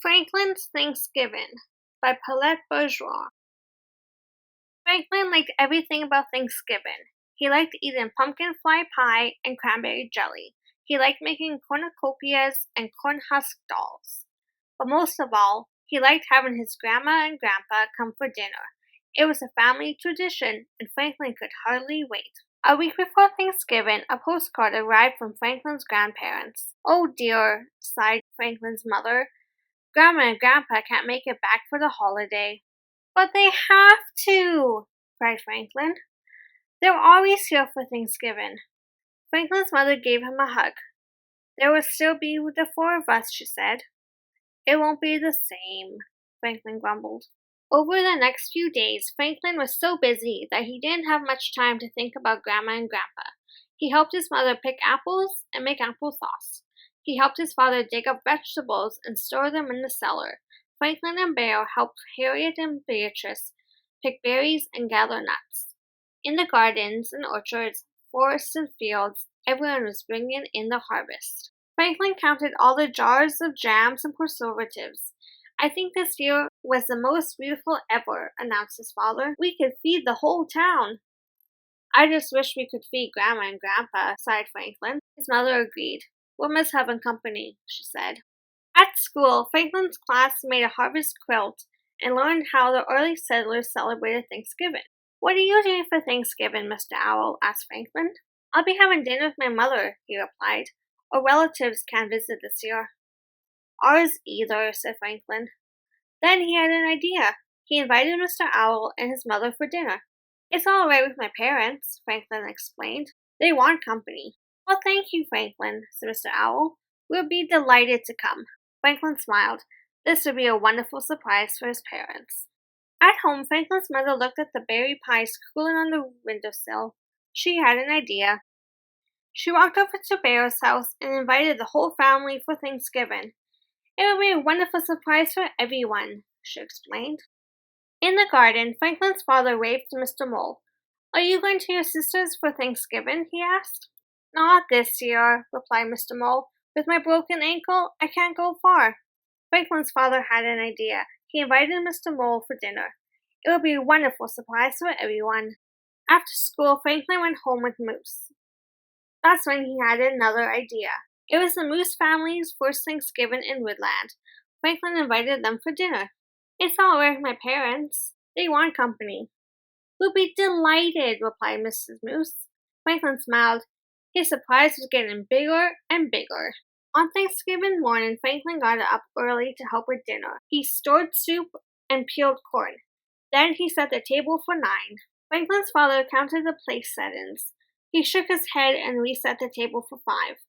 Franklin's Thanksgiving by Paulette Bourgeois. Franklin liked everything about Thanksgiving. He liked eating pumpkin fly pie and cranberry jelly. He liked making cornucopias and corn husk dolls. But most of all, he liked having his grandma and grandpa come for dinner. It was a family tradition, and Franklin could hardly wait. A week before Thanksgiving, a postcard arrived from Franklin's grandparents. "Oh dear," sighed Franklin's mother. "Grandma and Grandpa can't make it back for the holiday." "But they have to!" cried Franklin. "They're always here for Thanksgiving." Franklin's mother gave him a hug. "There will still be the four of us," she said. "It won't be the same," Franklin grumbled. Over the next few days, Franklin was so busy that he didn't have much time to think about Grandma and Grandpa. He helped his mother pick apples and make applesauce. He helped his father dig up vegetables and store them in the cellar. Franklin and Bear helped Harriet and Beatrice pick berries and gather nuts. In the gardens and orchards, forests and fields, everyone was bringing in the harvest. Franklin counted all the jars of jams and preservatives. "I think this year was the most beautiful ever," announced his father. "We could feed the whole town." "I just wish we could feed Grandma and Grandpa," sighed Franklin. His mother agreed. "We'll miss having company," she said. At school, Franklin's class made a harvest quilt and learned how the early settlers celebrated Thanksgiving. "What are you doing for Thanksgiving, Mr. Owl?" asked Franklin. "I'll be having dinner with my mother," he replied. "Our relatives can't visit this year." "Ours either," said Franklin. Then he had an idea. He invited Mr. Owl and his mother for dinner. "It's all right with my parents," Franklin explained. "They want company." "Well, thank you, Franklin," said Mr. Owl. "We'll be delighted to come." Franklin smiled. This would be a wonderful surprise for his parents. At home, Franklin's mother looked at the berry pies cooling on the windowsill. She had an idea. She walked over to Bear's house and invited the whole family for Thanksgiving. "It will be a wonderful surprise for everyone," she explained. In the garden, Franklin's father waved to Mr. Mole. "Are you going to your sister's for Thanksgiving?" he asked. "Not this year," replied Mr. Mole. "With my broken ankle, I can't go far." Franklin's father had an idea. He invited Mr. Mole for dinner. It would be a wonderful surprise for everyone. After school, Franklin went home with Moose. That's when he had another idea. It was the Moose family's first Thanksgiving in Woodland. Franklin invited them for dinner. "It's all right with my parents. They want company." "We'll be delighted," replied Mrs. Moose. Franklin smiled. His surprise was getting bigger and bigger. On Thanksgiving morning, Franklin got up early to help with dinner. He stored soup and peeled corn. Then he set the table for 9. Franklin's father counted the place settings. He shook his head and reset the table for 5.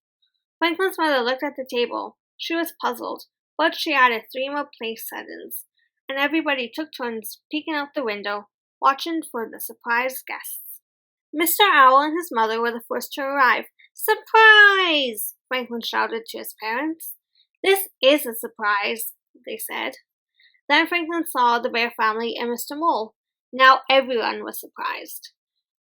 Franklin's mother looked at the table. She was puzzled, but she added 3 more place settings, and everybody took turns peeking out the window, watching for the surprise guests. Mr. Owl and his mother were the first to arrive. "Surprise!" Franklin shouted to his parents. "This is a surprise," they said. Then Franklin saw the Bear family and Mr. Mole. Now everyone was surprised.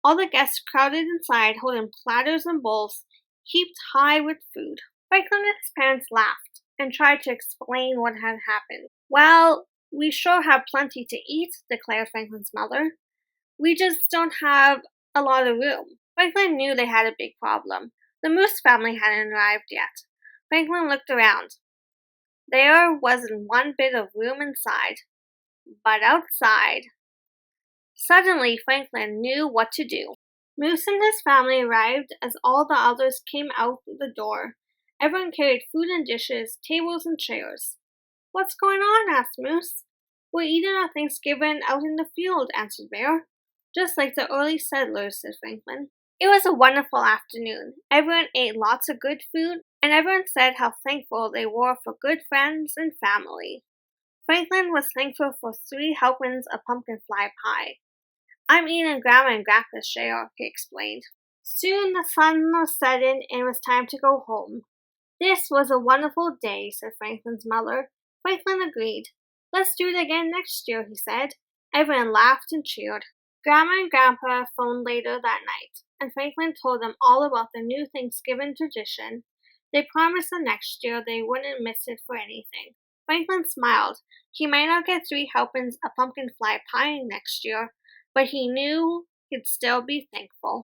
All the guests crowded inside, holding platters and bowls heaped high with food. Franklin and his parents laughed and tried to explain what had happened. "Well, we sure have plenty to eat," declared Franklin's mother. "We just don't have a lot of room." Franklin knew they had a big problem. The Moose family hadn't arrived yet. Franklin looked around. There wasn't one bit of room inside, but outside. Suddenly, Franklin knew what to do. Moose and his family arrived as all the others came out the door. Everyone carried food and dishes, tables and chairs. "What's going on?" asked Moose. "We're eating our Thanksgiving out in the field," answered Bear. "Just like the early settlers," said Franklin. It was a wonderful afternoon. Everyone ate lots of good food, and everyone said how thankful they were for good friends and family. Franklin was thankful for 3 helpings of pumpkin fly pie. "I'm eating Grandma and Grandpa's share," he explained. Soon the sun was setting and it was time to go home. "This was a wonderful day," said Franklin's mother. Franklin agreed. "Let's do it again next year," he said. Everyone laughed and cheered. Grandma and Grandpa phoned later that night, and Franklin told them all about the new Thanksgiving tradition. They promised the next year they wouldn't miss it for anything. Franklin smiled. He might not get 3 helpings of pumpkin fly pie next year, but he knew he'd still be thankful.